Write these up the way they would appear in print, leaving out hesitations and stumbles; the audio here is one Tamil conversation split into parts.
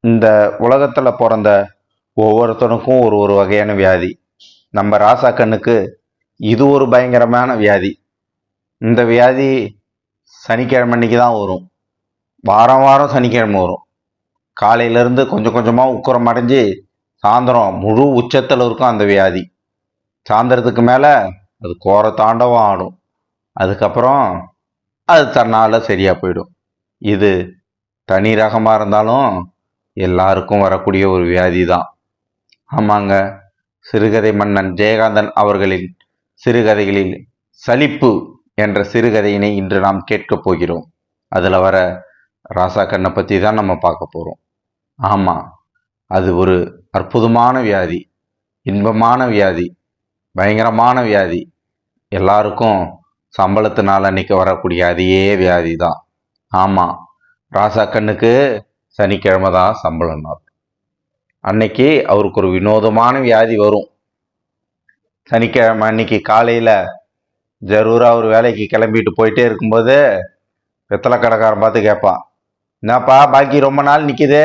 இந்த உலகத்துல பிறந்த ஒவ்வொருத்தனுக்கும் ஒரு ஒரு வகையான வியாதி. நம்ம ராசா கண்ணுக்கு இது ஒரு பயங்கரமான வியாதி. இந்த வியாதி சனிக்கிழமை அன்னைக்கு தான் வரும். வாரம் வாரம் சனிக்கிழமை வரும். காலையில இருந்து கொஞ்சம் கொஞ்சமா உக்கரம் அடைஞ்சு சாயந்தரம் முழு உச்சத்துல இருக்கும் அந்த வியாதி. சாயந்தரத்துக்கு மேல அது கோர தாண்டவம் ஆடும். அதுக்கப்புறம் அது தன்னால சரியா போயிடும். இது தனி ரகமா இருந்தாலும் எல்லாருக்கும் வரக்கூடிய ஒரு வியாதி தான். ஆமாங்க, சிறுகதை மன்னன் ஜெயகாந்தன் அவர்களின் சிறுகதைகளில் சலிப்பு என்ற சிறுகதையினை இன்று நாம் கேட்கப் போகிறோம். அதுல வர ராசா கண்ணை பத்தி தான் நம்ம பார்க்க போறோம். ஆமா, அது ஒரு அற்புதமான வியாதி, இன்பமான வியாதி, பயங்கரமான வியாதி. எல்லாருக்கும் சம்பளத்தினால அன்னைக்கு வரக்கூடிய அதே வியாதி தான். ஆமா, ராசா கண்ணுக்கு சனிக்கிழமை தான் சம்பளம் நாள். அன்னைக்கு அவருக்கு ஒரு வினோதமான வியாதி வரும். சனிக்கிழமை அன்னைக்கு காலையில ஜரூரா ஒரு வேலைக்கு கிளம்பிட்டு போயிட்டே இருக்கும்போது வெத்தலை கடைக்காரன் பார்த்து கேட்பான், என்னப்பா பாக்கி ரொம்ப நாள் நிக்குது,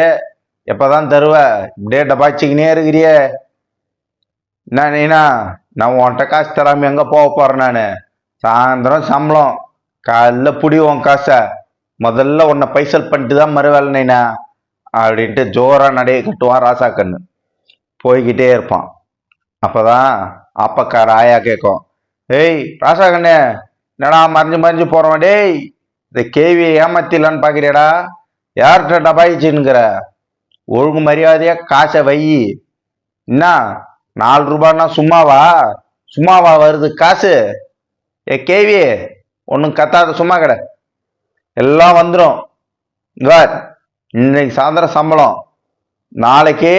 எப்பதான் தருவ, இப்படியே டபாச்சிக்கினே இருக்கிறியே, என்ன நீனா நான் உன்கிட்ட காசு தராம எங்க போக போறேன், நானு சாயந்தரம் சம்பளம், காலைல புடி உன் காசை, முதல்ல உன்னை பைசல் பண்ணிட்டு தான் மறுவேலை நைனா அப்படின்ட்டு ஜோரா நடைய கட்டுவான் ராசா கண்ணு. போய்கிட்டே இருப்பான். அப்பதான் அப்பக்கார ஆயா கேட்கும், ஏய் ராசா கண்ணு, என்னடா மறைஞ்சு மறைஞ்சு போறவன், டேய் இந்த கேவியை ஏமாத்திடலான்னு பாக்குறியாடா, யார்கிட்ட டபாயிச்சுங்கிற, ஒழுங்கு மரியாதையா காசை வை. என்ன 4 ரூபான்னா சும்மாவா, சும்மாவா வருது காசு, ஏ கேவி ஒன்னும் கத்தாத, சும்மா கடை, எல்லாம் வந்துடும். இன்னைக்கு சாயந்தரம் சம்பளம், நாளைக்கு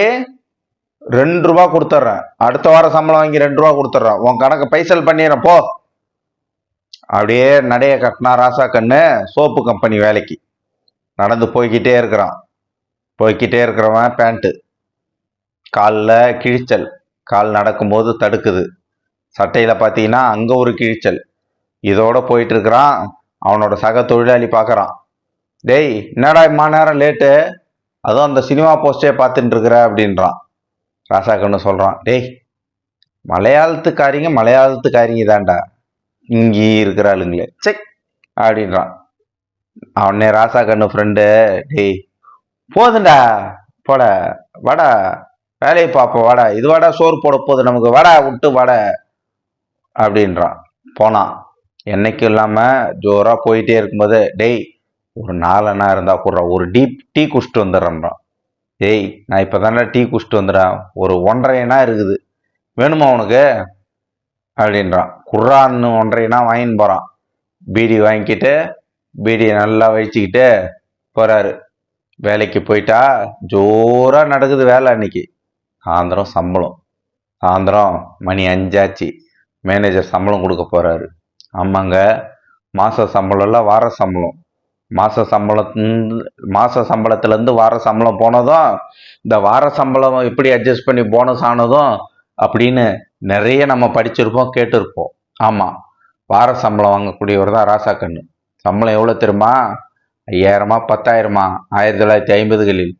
2 ரூபா கொடுத்துட்றேன், அடுத்த வாரம் சம்பளம் வாங்கி 2 ரூபா கொடுத்துட்றேன், உன் கணக்கு பைசல் பண்ணிடுறேன் போ. அப்படியே நடைய கட்டினா ராசா கண்ணு சோப்பு கம்பெனி வேலைக்கு நடந்து போய்கிட்டே இருக்கிறான். போய்கிட்டே இருக்கிறவன் பேண்ட்டு காலில் கிழிச்சல், கால் நடக்கும்போது தடுக்குது. சட்டையில பார்த்தீங்கன்னா அங்க ஒரு கிழிச்சல். இதோட போயிட்டு இருக்கிறான். அவனோட சக தொழிலாளி பார்க்கறான், டேய் என்னடா இம்மா நேரம் லேட்டு, அதுவும் அந்த சினிமா போஸ்டே பார்த்துட்டு இருக்கிற அப்படின்றான். ராசா கண்ணு சொல்றான், டேய் மலையாளத்துக்காரிங்க தான்டா இங்கே இருக்கிற ஆளுங்களே, செக் அப்படின்றான். அவனே ராசா கண்ணு ஃப்ரெண்டு, டேய் போதுண்டா போட, வாடா வேலையை பார்ப்போம், வாடா இது வாடா சோறு போட போகுது நமக்கு, வாடா விட்டு வாடா அப்படின்றான். போனான். என்னைக்கும் இல்லாம ஜோரா போயிட்டே இருக்கும்போது, டேய் ஒரு 4 அண்ணா இருந்தா கூட ஒரு டீ குடிச்சிட்டு வந்துடுறான். டேய் நான் இப்பதானே டீ குடிச்சிட்டு வந்துடுறேன், ஒரு 1.5 அண்ணா இருக்குது, வேணுமா உனக்கு அப்படின்றான். குர்ரான்னு 1.5 அண்ணா வாங்கின்னு போறான். பீடி வாங்கிக்கிட்டு பீடியை நல்லா வச்சுக்கிட்டு போறாரு. வேலைக்கு போயிட்டா ஜோரா நடக்குது வேலை. அன்னைக்கு சாயந்தரம் சம்பளம், சாயந்தரம் மணி 5 ஆச்சு. மேனேஜர் சம்பளம் கொடுக்க போறாரு. ஆமாங்க, மாச சம்பளம் இல்லை, வார சம்பளம். மாச சம்பளத்துல இருந்து வார சம்பளம் போனதும், இந்த வார சம்பளம் எப்படி அட்ஜஸ்ட் பண்ணி போனஸ் ஆனதும் அப்படின்னு நிறைய நம்ம படிச்சிருப்போம், கேட்டிருப்போம். ஆமா, வார சம்பளம் வாங்கக்கூடியவர் தான் ராசா கண்ணு. சம்பளம் எவ்வளவு தெரியுமா? 5000 10,000 1950களில்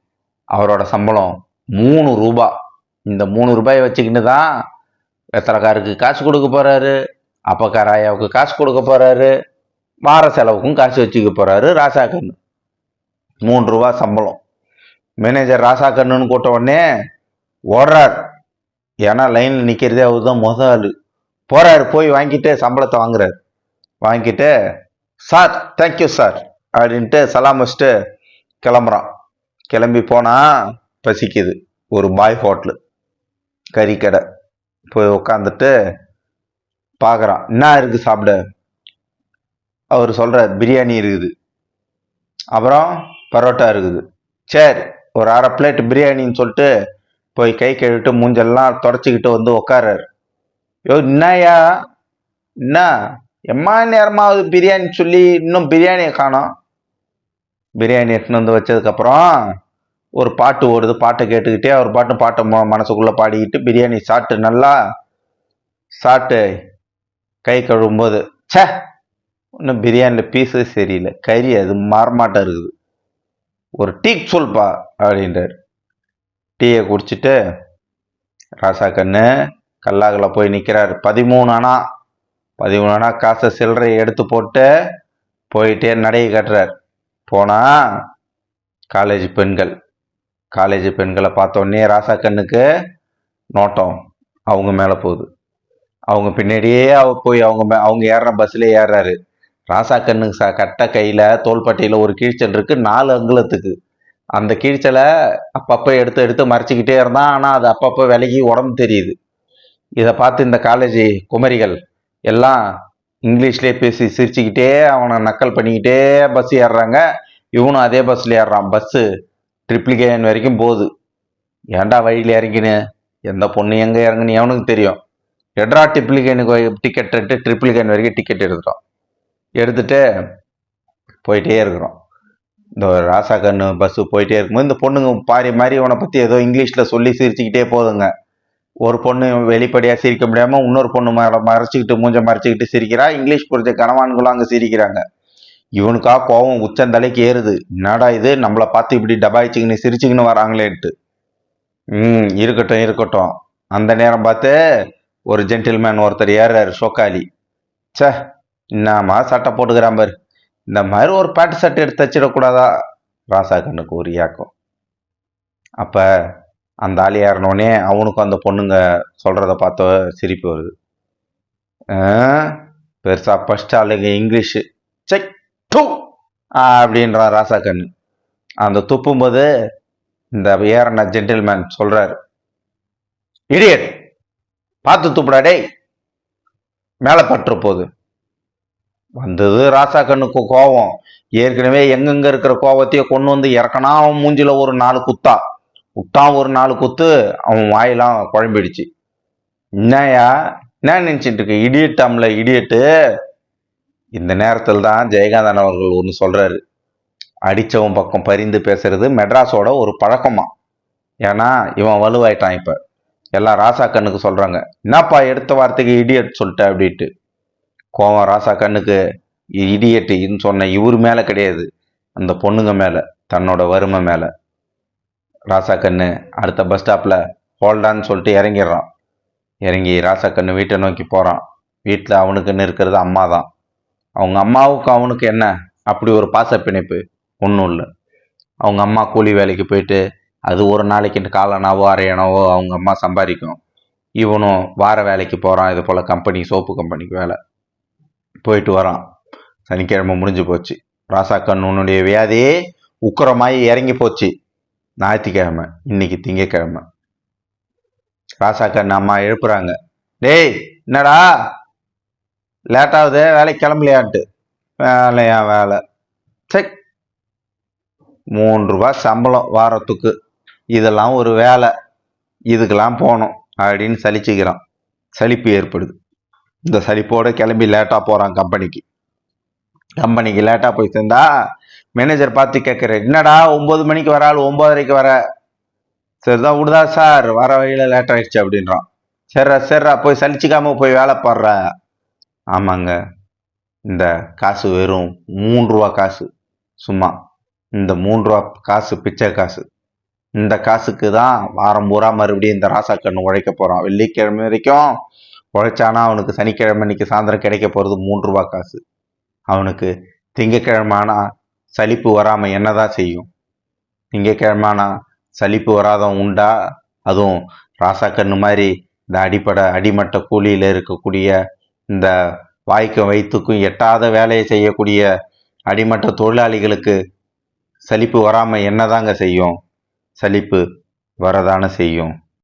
அவரோட சம்பளம் 3 ரூபா. இந்த 3 ரூபாயை வச்சுக்கிட்டு தான் வெத்தலைக்காருக்கு காசு கொடுக்க போறாரு, அப்பக்கார ஆயாவுக்கு காசு கொடுக்க போறாரு, வார செலவுக்கும் காசு வச்சுக்க போறாரு ராசா கண்ணு. 3 ரூபா சம்பளம். மேனேஜர் ராசா கண்ணுன்னு கூட்ட உடனே ஓடுறார். ஏன்னா லைன்ல நிக்கிறதே அவர் தான் முதல் ஆளு. போறாரு, போய் வாங்கிட்டு சம்பளத்தை வாங்குறாரு. வாங்கிட்டு, சார் தேங்க்யூ சார் அப்படின்ட்டு சலாம் வச்சுட்டு கிளம்புறான். கிளம்பி போனா பசிக்குது. ஒரு பாய் ஹோட்டலு, கறிக்கடை போய் உக்காந்துட்டு பார்க்குறான், என்ன இருக்கு சாப்பிட. அவர் சொல்றார், பிரியாணி இருக்குது, அப்புறம் பரோட்டா இருக்குது. சரி ஒரு 1/2 பிளேட் பிரியாணின்னு சொல்லிட்டு போய் கை கழுவிட்டு மூஞ்செல்லாம் தொடச்சிக்கிட்டு வந்து உக்காராரு. யோ என்னயா, என்ன எம்மா நேரமாவது பிரியாணி சொல்லி இன்னும் பிரியாணியை காணோம். பிரியாணி எடுத்துன்னு வந்து வச்சதுக்கப்புறம் ஒரு பாட்டு ஓடுது. பாட்டை கேட்டுக்கிட்டே அவர் பாட்டை மனசுக்குள்ள பாடிக்கிட்டு பிரியாணி சாப்பிட்டு நல்லா சாப்பிட்டு கை கழுவும் போது, சே இன்னும் பிரியாணியில் பீஸு சரியில்லை, கறி அது மாறமாட்டம் இருக்குது, ஒரு டீ சொல்பா அப்படின்றார். டீயை குடிச்சிட்டு ராசா கண்ணு கல்லாகில் போய் நிற்கிறார். 13 அணா 13 அணா காசை சில்லறையை எடுத்து போட்டு போயிட்டே நடையை கட்டுறார். போனால் காலேஜ் பெண்களை பார்த்தோன்னே ராசா கண்ணுக்கு நோட்டம் அவங்க மேலே போகுது. அவங்க பின்னாடியே போய் அவங்க ஏறுற பஸ்ஸில் ஏறுறாரு. ராசா கண்ணுக்கு கட்ட கையில் தோள்பட்டையில் ஒரு கிழிச்சல் இருக்குது 4 அங்குலத்துக்கு. அந்த கிழிச்சலை அப்பப்போ எடுத்து மறைச்சிக்கிட்டே இருந்தான். ஆனால் அது அப்பப்போ விலகி உடம்பு தெரியுது. இதை பார்த்து இந்த காலேஜ் குமரிகள் எல்லாம் இங்கிலீஷ்லேயே பேசி சிரிச்சுக்கிட்டே அவனை நக்கல் பண்ணிக்கிட்டே பஸ் ஏறுறாங்க. இவனும் அதே பஸ்ஸில் ஏறுறான். பஸ்ஸு ட்ரிப்ளிகேன் வரைக்கும் போகுது. ஏன்டா வழியில் இறங்கினு, எந்த பொண்ணு எங்கே இறங்குன்னு எவனுக்கு தெரியும். எட்ரா ட்ரிப்ளிகேனுக்கு டிக்கெட் எடுத்து ட்ரிப்ளிகேன் வரைக்கும் டிக்கெட் எடுத்துட்டு போயிட்டே இருக்கிறோம். இந்த ராசா கண்ணு பஸ்ஸு போயிட்டே இருக்கும்போது இந்த பொண்ணுங்க பாரி மாதிரி இவனை பற்றி ஏதோ இங்கிலீஷில் சொல்லி சிரிச்சுக்கிட்டே போகுதுங்க. ஒரு பொண்ணு வெளிப்படையாக சிரிக்க முடியாமல் இன்னொரு பொண்ணு மறைச்சிக்கிட்டு மூஞ்ச மறைச்சிக்கிட்டு சிரிக்கிறா. இங்கிலீஷ் புரிஞ்ச கணவான்களும் அங்கே சிரிக்கிறாங்க. இவனுக்கா கோவம் உச்சந்தலைக்கு ஏறுது. என்னடா இது, நம்மளை பார்த்து இப்படி டபாய்ச்சிக்கின்னு சிரிச்சுக்கின்னு வராங்களேன்ட்டு. இருக்கட்டும். அந்த நேரம் பார்த்து ஒரு ஜென்டில்மேன் ஒருத்தர் ஏறாரு, சோக்காலி. சே, என்னம்மா சட்டை போட்டுக்கிறான் பாரு, இந்த மாதிரி ஒரு பேண்ட் சட்டை எடுத்து தச்சிடக்கூடாதா? ராசா கண்ணுக்கு ஒரு ஏக்கம். அப்போ அந்த ஆள் ஏறினோடனே அவனுக்கும் அந்த பொண்ணுங்க சொல்கிறத பார்த்த சிரிப்பு வருது. பெருசா ஃபர்ஸ்ட் ஆளுங்க இங்கிலீஷு செக் டூ அப்படின்றான் ராசா கண்ணு. அந்த துப்பும்போது இந்த ஏறின ஜென்டில்மேன் சொல்றாரு, இடியட், பார்த்து துப்புடா டேய், மேலே பற்று போகுது. வந்தது ராசா கண்ணுக்கு கோவம். ஏற்கனவே எங்கெங்க இருக்கிற கோவத்தையே கொண்டு வந்து இறக்கனா அவன் மூஞ்சில ஒரு 4 குத்தா விட்டான். ஒரு 4 குத்து அவன் வாயெல்லாம் குழம்பிடுச்சு. என்னையா என்ன நினைச்சிட்டு இருக்கு, இடியட்டாம்ல இடியட்டு. இந்த நேரத்தில் தான் ஜெயகாந்தன் அவர்கள் ஒன்று சொல்றாரு, அடிச்சவன் பக்கம் பரிந்து பேசுறது மெட்ராஸோட ஒரு பழக்கமா. ஏன்னா இவன் வலுவாயிட்டான். இப்ப எல்லாம் ராசா கண்ணுக்கு சொல்றாங்க, என்னப்பா எடுத்த வார்த்தைக்கு இடியட் சொல்லிட்ட அப்படின்ட்டு. கோவம் ராசா கண்ணுக்கு இடியட்டுன்னு சொன்ன இவர் மேல கிடையாது, அந்த பொண்ணுங்க மேல, தன்னோட வறுமை மேல. ராசா கண்ணு அடுத்த பஸ் ஸ்டாப்ல ஹோல்டான்னு சொல்லிட்டு இறங்கிடுறான். இறங்கி ராசா கண்ணு வீட்டை நோக்கி போறான். வீட்டில் அவனுக்குன்னு இருக்கிறது அம்மா தான். அவங்க அம்மாவுக்கு அவனுக்கு என்ன அப்படி ஒரு பாச பிணைப்பு? ஒன்றும் இல்லை. அவங்க அம்மா கூலி வேலைக்கு போயிட்டு அது ஒரு நாளைக்கு காலனாவோ அரையனாவோ அவங்க அம்மா சம்பாதிக்கும். இவனும் வார வேலைக்கு போகிறான். இது போல் கம்பெனி, சோப்பு கம்பெனிக்கு வேலை போயிட்டு வரான். சனிக்கிழமை முடிஞ்சு போச்சு. ராசா கண்ணுடைய வியாதியே உக்கரமாயி இறங்கி போச்சு. ஞாயிற்றுக்கிழமை, இன்னைக்கு திங்கக்கிழமை. ராசா கண்ணு அம்மா எழுப்புறாங்க, டேய் என்னடா லேட்டாகுது, வேலைக்கு கிளம்பலையான்ட்டு. வேலை செக் 3 ரூபாய் சம்பளம் வாரத்துக்கு, இதெல்லாம் ஒரு வேலை, இதுக்கெல்லாம் போகணும் அப்படின்னு சலிச்சுக்கிறான். சலிப்பு ஏற்படுது. இந்த சலிப்போட கிளம்பி லேட்டாக போகிறான் கம்பெனிக்கு லேட்டாக போய் சேர்ந்தா மேனேஜர் பார்த்து கேட்குறேன், என்னடா 9 மணிக்கு வர ஆள் 9:30க்கு வர? சரிதான் விடுதா சார், வர வழியில் லேட் ஆயிடுச்சு அப்படின்றான். சரிடா போய் சலிச்சிக்காம போய் வேலை பாடுற. ஆமாங்க, இந்த காசு வெறும் 3 ரூபா காசு. சும்மா இந்த 3 ரூபா காசு பிச்சை காசு. இந்த காசுக்கு தான் வாரம் பூரா மறுபடியும் இந்த ராசா கண்ணு உழைக்க போகிறான். வெள்ளிக்கிழமை வரைக்கும் உழைச்சானா அவனுக்கு சனிக்கிழமை இன்னைக்கு சாயந்தரம் கிடைக்க போகிறது 3 ரூபா காசு. அவனுக்கு திங்கக்கிழமானா சலிப்பு வராமல் என்னதான் செய்யும்? திங்கக்கிழமானா சலிப்பு வராதவன் உண்டா? அதுவும் ராசா கண்ணு மாதிரி இந்த அடிமட்ட கூலியில் இருக்கக்கூடிய, இந்த வாய்க்கும் வயிற்றுக்கும் எட்டாத வேலையை செய்யக்கூடிய அடிமட்ட தொழிலாளிகளுக்கு சலிப்பு வராமல் என்னதாங்க செய்யும்? சலிப்பு வரதானே செய்யும்.